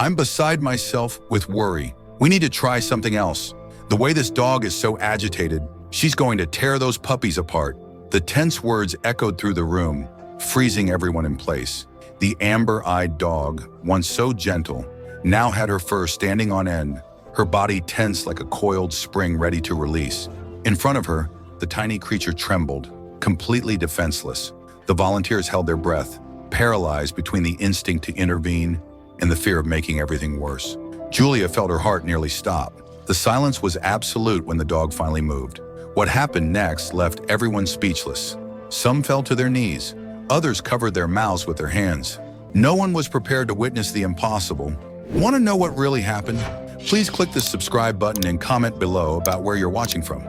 I'm beside myself with worry. We need to try something else. The way this dog is so agitated, she's going to tear those puppies apart." The tense words echoed through the room, freezing everyone in place. The amber-eyed dog, once so gentle, now had her fur standing on end, her body tense like a coiled spring ready to release. In front of her, the tiny creature trembled, completely defenseless. The volunteers held their breath, paralyzed between the instinct to intervene and the fear of making everything worse. Julia felt her heart nearly stop. The silence was absolute when the dog finally moved. What happened next left everyone speechless. Some fell to their knees. Others covered their mouths with their hands. No one was prepared to witness the impossible. Want to know what really happened? Please click the subscribe button and comment below about where you're watching from.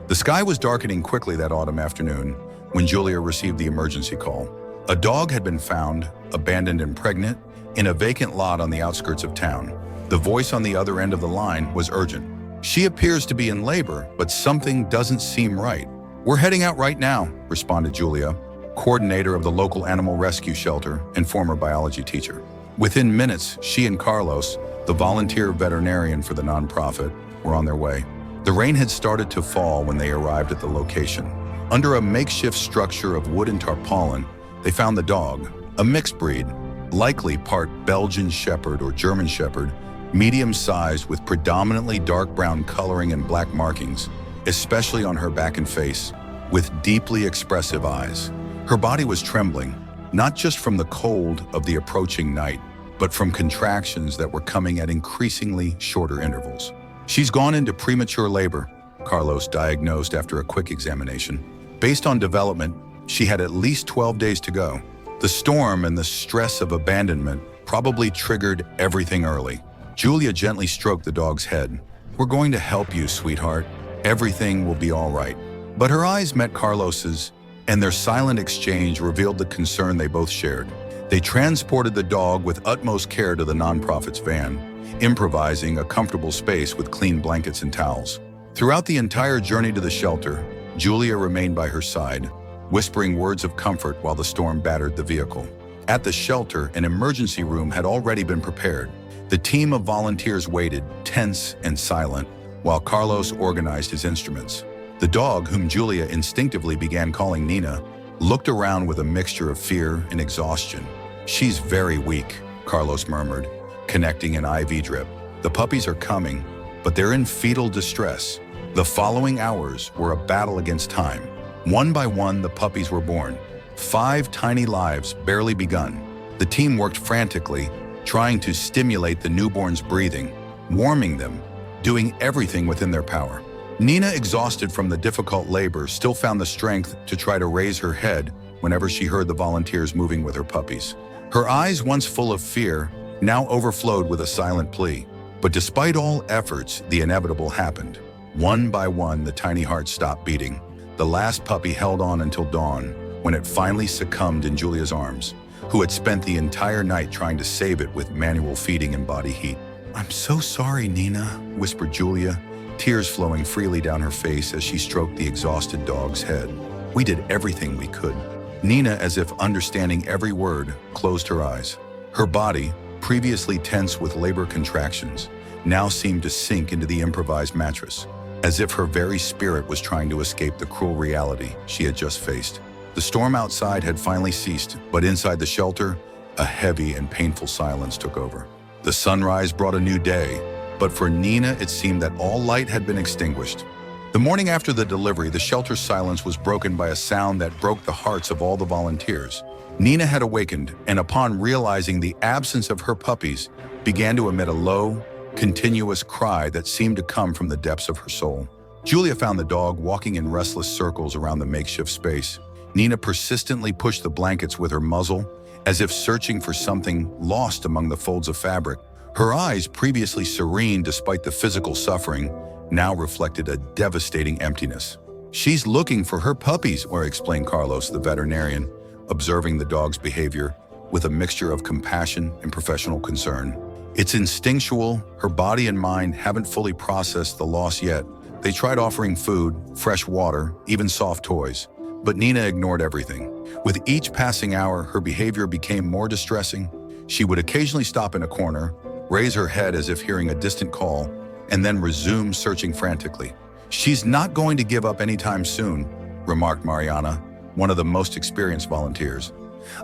The sky was darkening quickly that autumn afternoon when Julia received the emergency call. A dog had been found, abandoned and pregnant, in a vacant lot on the outskirts of town. The voice on the other end of the line was urgent. "She appears to be in labor, but something doesn't seem right." "We're heading out right now," responded Julia, coordinator of the local animal rescue shelter and former biology teacher. Within minutes, she and Carlos, the volunteer veterinarian for the nonprofit, were on their way. The rain had started to fall when they arrived at the location. Under a makeshift structure of wood and tarpaulin, they found the dog, a mixed breed, likely part Belgian Shepherd or German Shepherd, medium-sized with predominantly dark brown coloring and black markings, especially on her back and face, with deeply expressive eyes. Her body was trembling, not just from the cold of the approaching night, but from contractions that were coming at increasingly shorter intervals. "She's gone into premature labor," Carlos diagnosed after a quick examination. Based on development, she had at least 12 days to go. The storm and the stress of abandonment probably triggered everything early. Julia gently stroked the dog's head. "We're going to help you, sweetheart. Everything will be all right." But her eyes met Carlos's, and their silent exchange revealed the concern they both shared. They transported the dog with utmost care to the nonprofit's van, improvising a comfortable space with clean blankets and towels. Throughout the entire journey to the shelter, Julia remained by her side, whispering words of comfort while the storm battered the vehicle. At the shelter, an emergency room had already been prepared. The team of volunteers waited, tense and silent, while Carlos organized his instruments. The dog, whom Julia instinctively began calling Nina, looked around with a mixture of fear and exhaustion. "She's very weak," Carlos murmured, connecting an IV drip. "The puppies are coming, but they're in fetal distress." The following hours were a battle against time. One by one, the puppies were born. 5 tiny lives barely begun. The team worked frantically, trying to stimulate the newborns' breathing, warming them, doing everything within their power. Nina, exhausted from the difficult labor, still found the strength to try to raise her head whenever she heard the volunteers moving with her puppies. Her eyes, once full of fear, now overflowed with a silent plea. But despite all efforts, the inevitable happened. One by one, the tiny heart stopped beating. The last puppy held on until dawn, when it finally succumbed in Julia's arms, who had spent the entire night trying to save it with manual feeding and body heat. "I'm so sorry, Nina," whispered Julia, tears flowing freely down her face as she stroked the exhausted dog's head. "We did everything we could." Nina, as if understanding every word, closed her eyes. Her body, previously tense with labor contractions, now seemed to sink into the improvised mattress, as if her very spirit was trying to escape the cruel reality she had just faced. The storm outside had finally ceased, but inside the shelter, a heavy and painful silence took over. The sunrise brought a new day, but for Nina it seemed that all light had been extinguished. The morning after the delivery, the shelter's silence was broken by a sound that broke the hearts of all the volunteers. Nina had awakened, and upon realizing the absence of her puppies, began to emit a low, continuous cry that seemed to come from the depths of her soul. Julia found the dog walking in restless circles around the makeshift space. Nina persistently pushed the blankets with her muzzle, as if searching for something lost among the folds of fabric. Her eyes, previously serene despite the physical suffering, now reflected a devastating emptiness. "She's looking for her puppies," explained Carlos, the veterinarian, observing the dog's behavior with a mixture of compassion and professional concern. "It's instinctual. Her body and mind haven't fully processed the loss yet. They tried offering food, fresh water, even soft toys, but Nina ignored everything. With each passing hour, her behavior became more distressing. She would occasionally stop in a corner, raise her head as if hearing a distant call, and then resume searching frantically. "She's not going to give up anytime soon," remarked Mariana, one of the most experienced volunteers.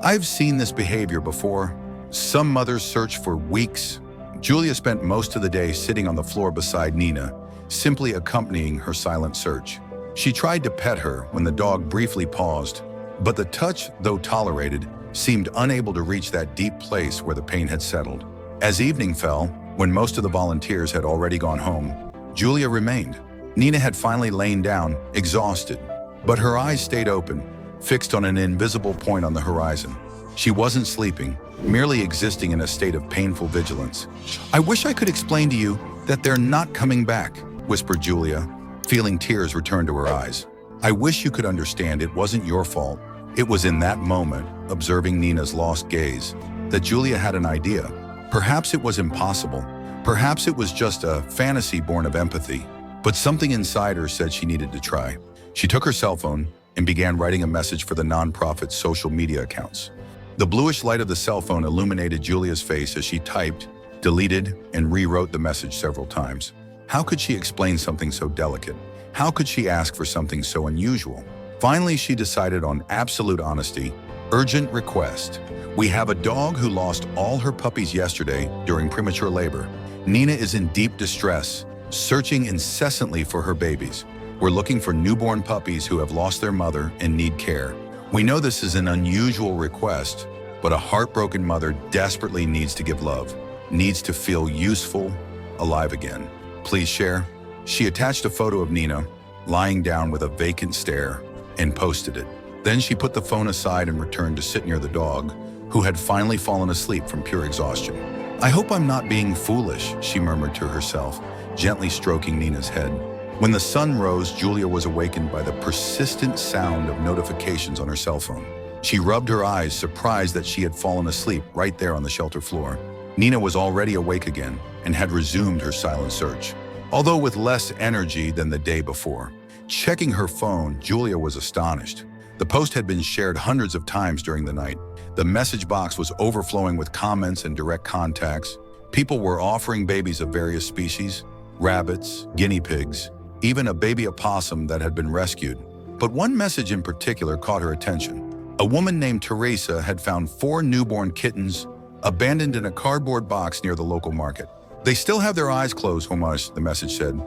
"I've seen this behavior before. Some mothers search for weeks." Julia spent most of the day sitting on the floor beside Nina, simply accompanying her silent search. She tried to pet her when the dog briefly paused, but the touch, though tolerated, seemed unable to reach that deep place where the pain had settled. As evening fell, when most of the volunteers had already gone home, Julia remained. Nina had finally lain down, exhausted, but her eyes stayed open, fixed on an invisible point on the horizon. She wasn't sleeping, merely existing in a state of painful vigilance. "I wish I could explain to you that they're not coming back," whispered Julia, feeling tears return to her eyes. "I wish you could understand it wasn't your fault." It was in that moment, observing Nina's lost gaze, that Julia had an idea. Perhaps it was impossible. Perhaps it was just a fantasy born of empathy. But something inside her said she needed to try. She took her cell phone and began writing a message for the nonprofit's social media accounts. The bluish light of the cell phone illuminated Julia's face as she typed, deleted, and rewrote the message several times. How could she explain something so delicate? How could she ask for something so unusual? Finally, she decided on absolute honesty. Urgent request. "We have a dog who lost all her puppies yesterday during premature labor. Nina is in deep distress, searching incessantly for her babies. We're looking for newborn puppies who have lost their mother and need care. We know this is an unusual request, but a heartbroken mother desperately needs to give love, needs to feel useful, alive again. Please share." She attached a photo of Nina, lying down with a vacant stare, and posted it. Then she put the phone aside and returned to sit near the dog, who had finally fallen asleep from pure exhaustion. "I hope I'm not being foolish," she murmured to herself, gently stroking Nina's head. When the sun rose, Julia was awakened by the persistent sound of notifications on her cell phone. She rubbed her eyes, surprised that she had fallen asleep right there on the shelter floor. Nina was already awake again and had resumed her silent search, although with less energy than the day before. Checking her phone, Julia was astonished. The post had been shared hundreds of times during the night. The message box was overflowing with comments and direct contacts. People were offering babies of various species, rabbits, guinea pigs, even a baby opossum that had been rescued. But one message in particular caught her attention. A woman named Teresa had found 4 newborn kittens abandoned in a cardboard box near the local market. "They still have their eyes closed, Homash," the message said.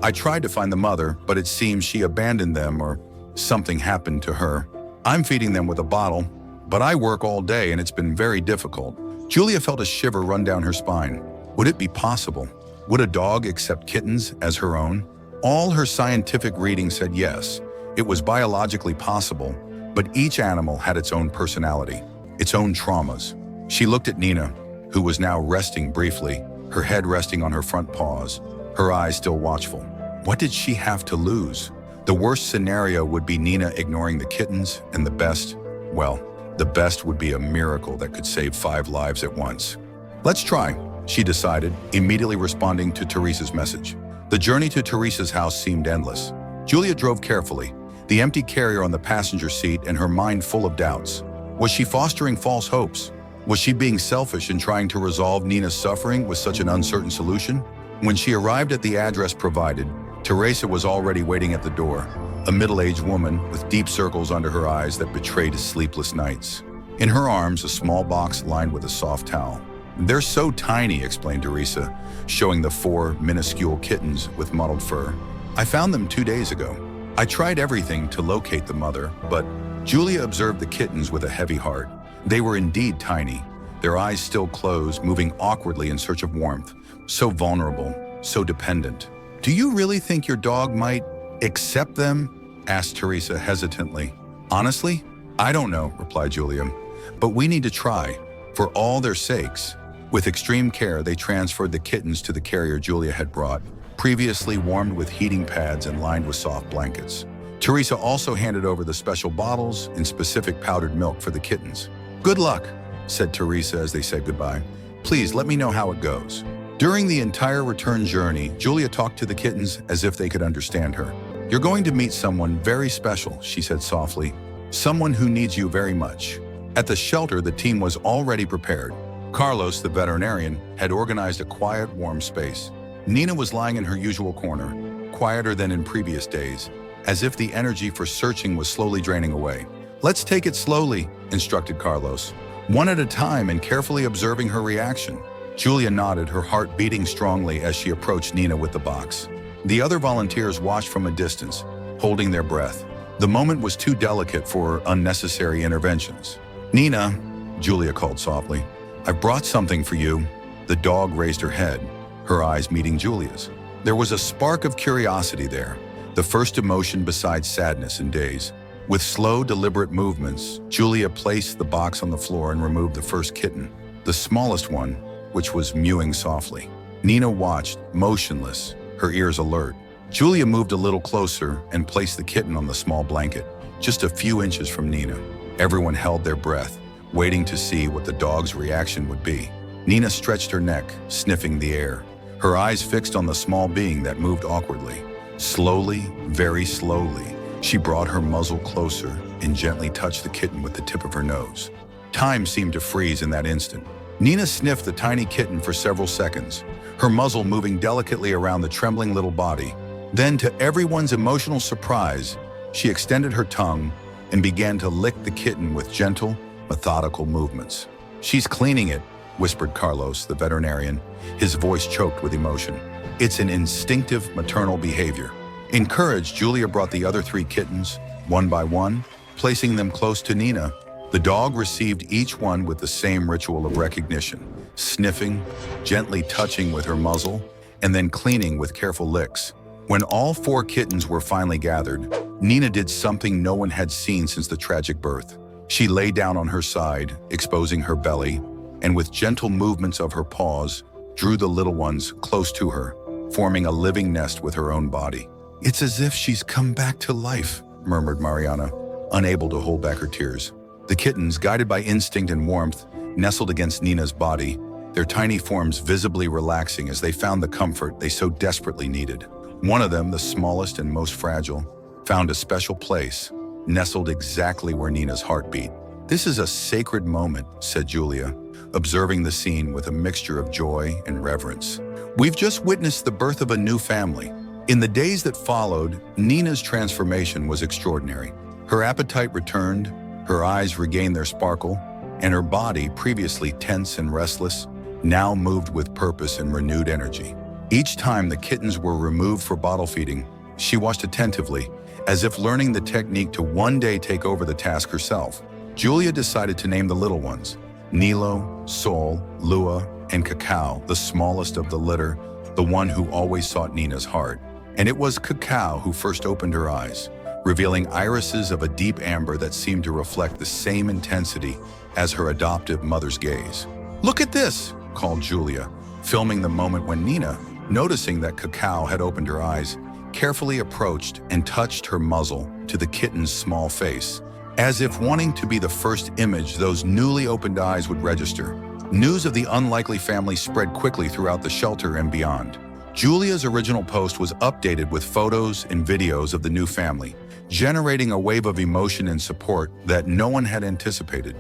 "I tried to find the mother, but it seems she abandoned them or something happened to her. I'm feeding them with a bottle, but I work all day and it's been very difficult." Julia felt a shiver run down her spine. Would it be possible? Would a dog accept kittens as her own? All her scientific reading said yes, it was biologically possible, but each animal had its own personality, its own traumas. She looked at Nina, who was now resting briefly, her head resting on her front paws, her eyes still watchful. What did she have to lose? The worst scenario would be Nina ignoring the kittens, and the best, well, the best would be a miracle that could save 5 lives at once. "Let's try," she decided, immediately responding to Teresa's message. The journey to Teresa's house seemed endless. Julia drove carefully, the empty carrier on the passenger seat and her mind full of doubts. Was she fostering false hopes? Was she being selfish in trying to resolve Nina's suffering with such an uncertain solution? When she arrived at the address provided, Teresa was already waiting at the door, a middle-aged woman with deep circles under her eyes that betrayed sleepless nights. In her arms, a small box lined with a soft towel. "They're so tiny," explained Teresa, showing the 4 minuscule kittens with mottled fur. "I found them 2 days ago. I tried everything to locate the mother, but..." Julia observed the kittens with a heavy heart. They were indeed tiny, their eyes still closed, moving awkwardly in search of warmth. So vulnerable, so dependent. "Do you really think your dog might accept them?" asked Teresa hesitantly. "Honestly, I don't know," replied Julia. "But we need to try, for all their sakes." With extreme care, they transferred the kittens to the carrier Julia had brought, previously warmed with heating pads and lined with soft blankets. Teresa also handed over the special bottles and specific powdered milk for the kittens. "Good luck," said Teresa as they said goodbye. "Please let me know how it goes." During the entire return journey, Julia talked to the kittens as if they could understand her. "You're going to meet someone very special," she said softly. "Someone who needs you very much." At the shelter, the team was already prepared. Carlos, the veterinarian, had organized a quiet, warm space. Nina was lying in her usual corner, quieter than in previous days, as if the energy for searching was slowly draining away. "Let's take it slowly," instructed Carlos, one at a time and carefully observing her reaction. Julia nodded, her heart beating strongly as she approached Nina with the box. The other volunteers watched from a distance, holding their breath. The moment was too delicate for unnecessary interventions. "Nina," Julia called softly, "I've brought something for you." The dog raised her head, her eyes meeting Julia's. There was a spark of curiosity there, the first emotion besides sadness in days. With slow, deliberate movements, Julia placed the box on the floor and removed the first kitten, the smallest one, which was mewing softly. Nina watched, motionless, her ears alert. Julia moved a little closer and placed the kitten on the small blanket, just a few inches from Nina. Everyone held their breath, waiting to see what the dog's reaction would be. Nina stretched her neck, sniffing the air, her eyes fixed on the small being that moved awkwardly. Slowly, very slowly, she brought her muzzle closer and gently touched the kitten with the tip of her nose. Time seemed to freeze in that instant. Nina sniffed the tiny kitten for several seconds, her muzzle moving delicately around the trembling little body. Then, to everyone's emotional surprise, she extended her tongue and began to lick the kitten with gentle, methodical movements. "She's cleaning it," whispered Carlos, the veterinarian, his voice choked with emotion. "It's an instinctive maternal behavior." Encouraged, Julia brought the other 3 kittens, one by one, placing them close to Nina. The dog received each one with the same ritual of recognition, sniffing, gently touching with her muzzle, and then cleaning with careful licks. When all 4 kittens were finally gathered, Nina did something no one had seen since the tragic birth. She lay down on her side, exposing her belly, and with gentle movements of her paws, drew the little ones close to her, forming a living nest with her own body. "It's as if she's come back to life," murmured Mariana, unable to hold back her tears. The kittens, guided by instinct and warmth, nestled against Nina's body, their tiny forms visibly relaxing as they found the comfort they so desperately needed. One of them, the smallest and most fragile, found a special place, nestled exactly where Nina's heart beat. "This is a sacred moment," said Julia, observing the scene with a mixture of joy and reverence. "We've just witnessed the birth of a new family." In the days that followed, Nina's transformation was extraordinary. Her appetite returned, her eyes regained their sparkle, and her body, previously tense and restless, now moved with purpose and renewed energy. Each time the kittens were removed for bottle feeding, she watched attentively, as if learning the technique to one day take over the task herself. Julia decided to name the little ones: Nilo, Sol, Lua, and Cacao, the smallest of the litter, the one who always sought Nina's heart. And it was Cacao who first opened her eyes, revealing irises of a deep amber that seemed to reflect the same intensity as her adoptive mother's gaze. "Look at this," called Julia, filming the moment when Nina, noticing that Cacao had opened her eyes, carefully approached and touched her muzzle to the kitten's small face, as if wanting to be the first image those newly opened eyes would register. News of the unlikely family spread quickly throughout the shelter and beyond. Julia's original post was updated with photos and videos of the new family, generating a wave of emotion and support that no one had anticipated.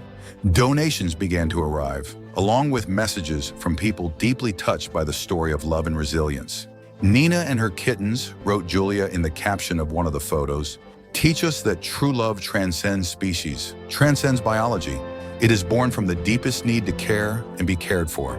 Donations began to arrive, along with messages from people deeply touched by the story of love and resilience. "Nina and her kittens," wrote Julia in the caption of one of the photos, "teach us that true love transcends species, transcends biology. It is born from the deepest need to care and be cared for."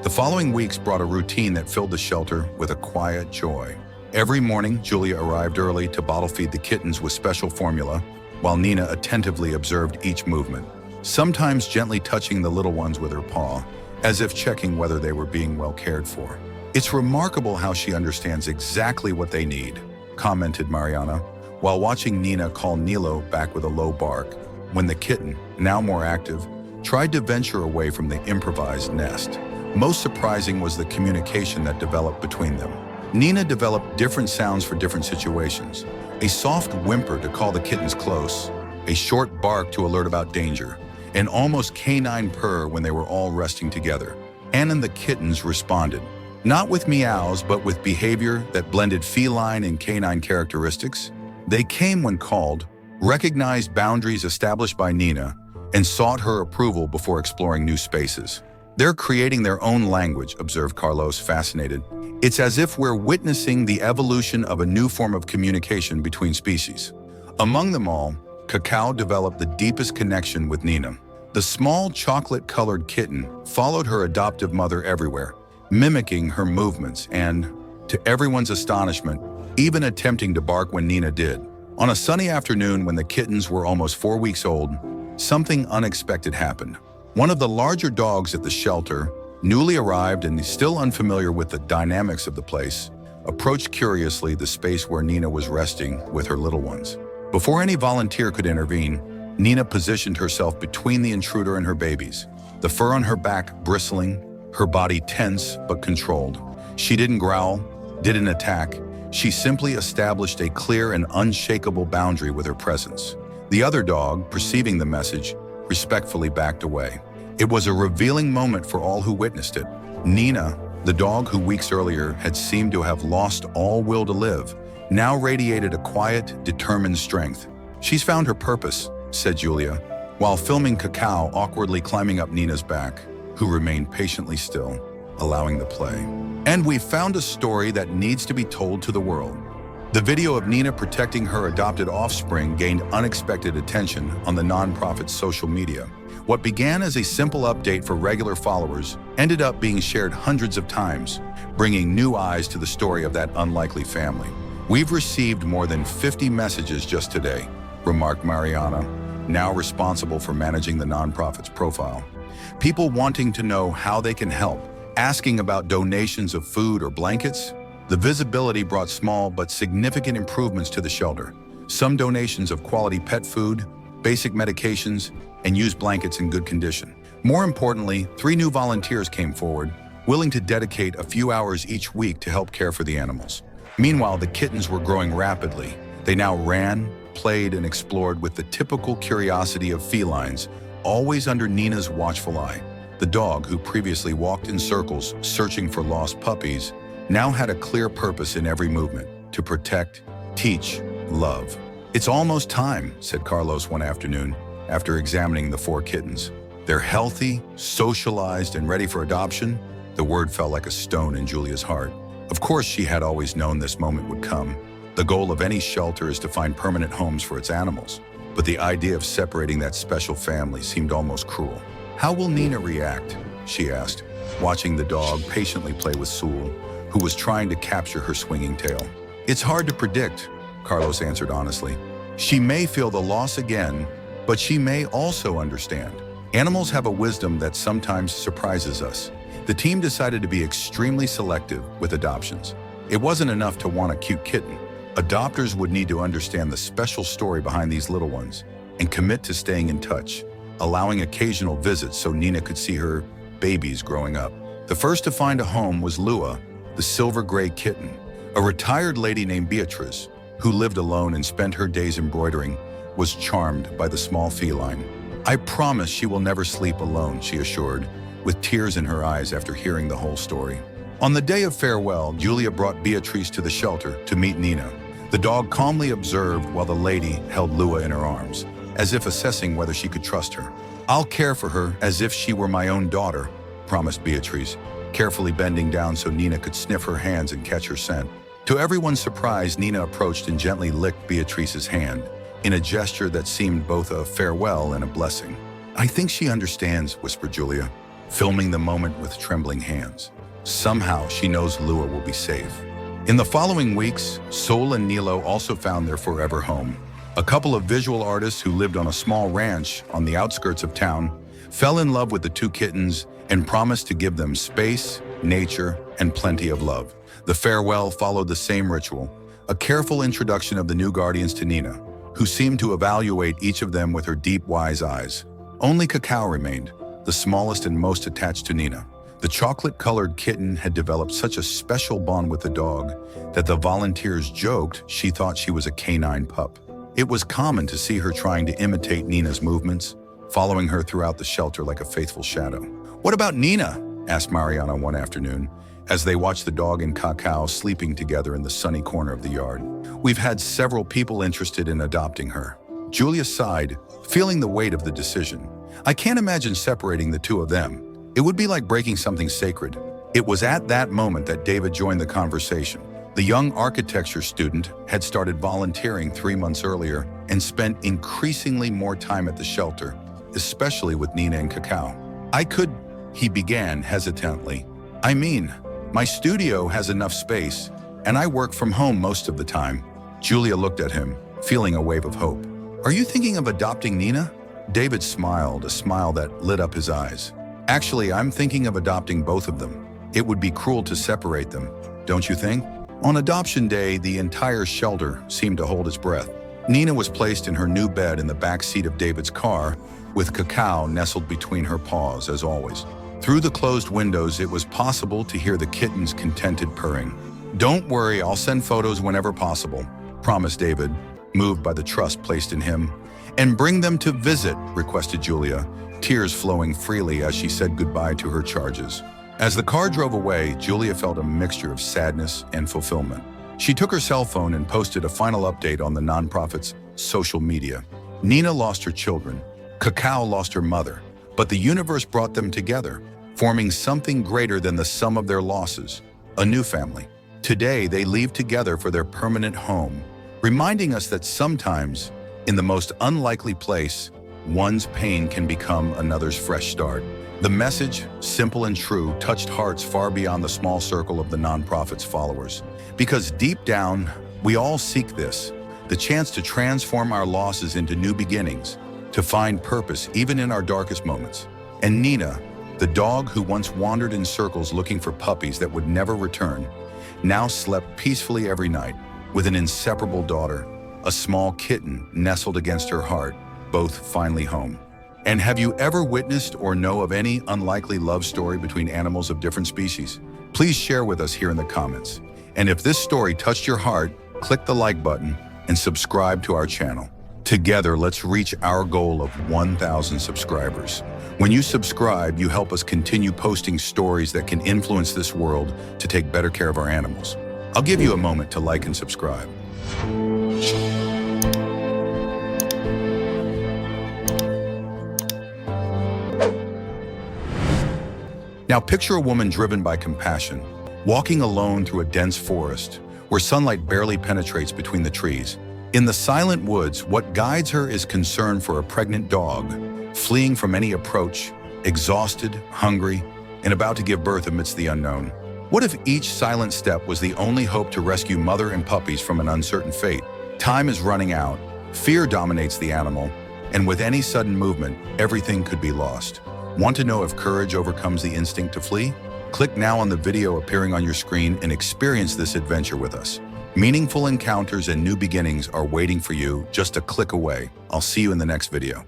The following weeks brought a routine that filled the shelter with a quiet joy. Every morning, Julia arrived early to bottle feed the kittens with special formula, while Nina attentively observed each movement, sometimes gently touching the little ones with her paw, as if checking whether they were being well cared for. "It's remarkable how she understands exactly what they need," commented Mariana, while watching Nina call Nilo back with a low bark, when the kitten, now more active, tried to venture away from the improvised nest. Most surprising was the communication that developed between them. Nina developed different sounds for different situations: a soft whimper to call the kittens close, a short bark to alert about danger, an almost canine purr when they were all resting together. Anna and the kittens responded, not with meows, but with behavior that blended feline and canine characteristics. They came when called, recognized boundaries established by Nina, and sought her approval before exploring new spaces. They're creating their own language, observed Carlos, fascinated. It's as if we're witnessing the evolution of a new form of communication between species. Among them all, Cacao developed the deepest connection with Nina. The small chocolate-colored kitten followed her adoptive mother everywhere, mimicking her movements and, to everyone's astonishment, even attempting to bark when Nina did. On a sunny afternoon when the kittens were almost 4 weeks old, something unexpected happened. One of the larger dogs at the shelter, newly arrived and still unfamiliar with the dynamics of the place, approached curiously the space where Nina was resting with her little ones. Before any volunteer could intervene, Nina positioned herself between the intruder and her babies, the fur on her back bristling, her body tense but controlled. She didn't growl, didn't attack. She simply established a clear and unshakable boundary with her presence. The other dog, perceiving the message, respectfully backed away. It was a revealing moment for all who witnessed it. Nina, the dog who weeks earlier had seemed to have lost all will to live, now radiated a quiet, determined strength. "She's found her purpose," said Julia, while filming Cacao awkwardly climbing up Nina's back, who remained patiently still, allowing the play. And we found a story that needs to be told to the world. The video of Nina protecting her adopted offspring gained unexpected attention on the nonprofit's social media. What began as a simple update for regular followers ended up being shared hundreds of times, bringing new eyes to the story of that unlikely family. "We've received more than 50 messages just today," remarked Mariana, now responsible for managing the nonprofit's profile. "People wanting to know how they can help, asking about donations of food or blankets." The visibility brought small but significant improvements to the shelter. Some donations of quality pet food, basic medications, and used blankets in good condition. More importantly, 3 new volunteers came forward, willing to dedicate a few hours each week to help care for the animals. Meanwhile, the kittens were growing rapidly. They now ran, played, and explored with the typical curiosity of felines, always under Nina's watchful eye. The dog, who previously walked in circles searching for lost puppies, now had a clear purpose in every movement: to protect, teach, love. "It's almost time," said Carlos one afternoon, after examining the 4 kittens. "They're healthy, socialized, and ready for adoption." The word fell like a stone in Julia's heart. Of course, she had always known this moment would come. The goal of any shelter is to find permanent homes for its animals. But the idea of separating that special family seemed almost cruel. "How will Nina react?" she asked, watching the dog patiently play with Sewell, who was trying to capture her swinging tail. "It's hard to predict," Carlos answered honestly. "She may feel the loss again, but she may also understand. Animals have a wisdom that sometimes surprises us." The team decided to be extremely selective with adoptions. It wasn't enough to want a cute kitten. Adopters would need to understand the special story behind these little ones and commit to staying in touch, allowing occasional visits so Nina could see her babies growing up. The first to find a home was Lua, the silver-gray kitten. A retired lady named Beatrice, who lived alone and spent her days embroidering, was charmed by the small feline. "I promise she will never sleep alone," she assured, with tears in her eyes after hearing the whole story. On the day of farewell, Julia brought Beatrice to the shelter to meet Nina. The dog calmly observed while the lady held Lua in her arms, as if assessing whether she could trust her. "I'll care for her as if she were my own daughter," promised Beatrice, carefully bending down so Nina could sniff her hands and catch her scent. To everyone's surprise, Nina approached and gently licked Beatrice's hand, in a gesture that seemed both a farewell and a blessing. "I think she understands," whispered Julia, filming the moment with trembling hands. "Somehow she knows Lua will be safe." In the following weeks, Sol and Nilo also found their forever home. A couple of visual artists who lived on a small ranch on the outskirts of town fell in love with the 2 kittens and promised to give them space, nature, and plenty of love. The farewell followed the same ritual, a careful introduction of the new guardians to Nina, who seemed to evaluate each of them with her deep, wise eyes. Only Cacao remained, the smallest and most attached to Nina. The chocolate-colored kitten had developed such a special bond with the dog that the volunteers joked she thought she was a canine pup. It was common to see her trying to imitate Nina's movements, following her throughout the shelter like a faithful shadow. "What about Nina?" asked Mariana one afternoon, as they watched the dog and Cacao sleeping together in the sunny corner of the yard. "We've had several people interested in adopting her." Julia sighed, feeling the weight of the decision. "I can't imagine separating the 2 of them. It would be like breaking something sacred. It was at that moment that David joined the conversation. The young architecture student had started volunteering 3 months earlier and spent increasingly more time at the shelter, especially with Nina and Cacao. He began hesitantly. I mean, my studio has enough space, and I work from home most of the time. Julia looked at him, feeling a wave of hope. Are you thinking of adopting Nina? David smiled, a smile that lit up his eyes. Actually, I'm thinking of adopting both of them. It would be cruel to separate them, don't you think? On adoption day, the entire shelter seemed to hold its breath. Nina was placed in her new bed in the back seat of David's car, with Cacao nestled between her paws, as always. Through the closed windows, it was possible to hear the kitten's contented purring. Don't worry, I'll send photos whenever possible, promised David, moved by the trust placed in him. And bring them to visit, requested Julia, tears flowing freely as she said goodbye to her charges. As the car drove away, Julia felt a mixture of sadness and fulfillment. She took her cell phone and posted a final update on the nonprofit's social media. Nina lost her children, Cacao lost her mother, but the universe brought them together, forming something greater than the sum of their losses, a new family. Today, they leave together for their permanent home, reminding us that sometimes, in the most unlikely place, one's pain can become another's fresh start. The message, simple and true, touched hearts far beyond the small circle of the nonprofit's followers. Because deep down, we all seek this, the chance to transform our losses into new beginnings, to find purpose even in our darkest moments. And Nina, the dog who once wandered in circles looking for puppies that would never return, now slept peacefully every night with an inseparable daughter, a small kitten nestled against her heart, both finally home. And have you ever witnessed or know of any unlikely love story between animals of different species? Please share with us here in the comments. And if this story touched your heart, click the like button and subscribe to our channel. Together, let's reach our goal of 1,000 subscribers. When you subscribe, you help us continue posting stories that can influence this world to take better care of our animals. I'll give you a moment to like and subscribe. Now picture a woman driven by compassion, walking alone through a dense forest where sunlight barely penetrates between the trees. In the silent woods, what guides her is concern for a pregnant dog, fleeing from any approach, exhausted, hungry, and about to give birth amidst the unknown. What if each silent step was the only hope to rescue mother and puppies from an uncertain fate? Time is running out, fear dominates the animal, and with any sudden movement, everything could be lost. Want to know if courage overcomes the instinct to flee? Click now on the video appearing on your screen and experience this adventure with us. Meaningful encounters and new beginnings are waiting for you just a click away. I'll see you in the next video.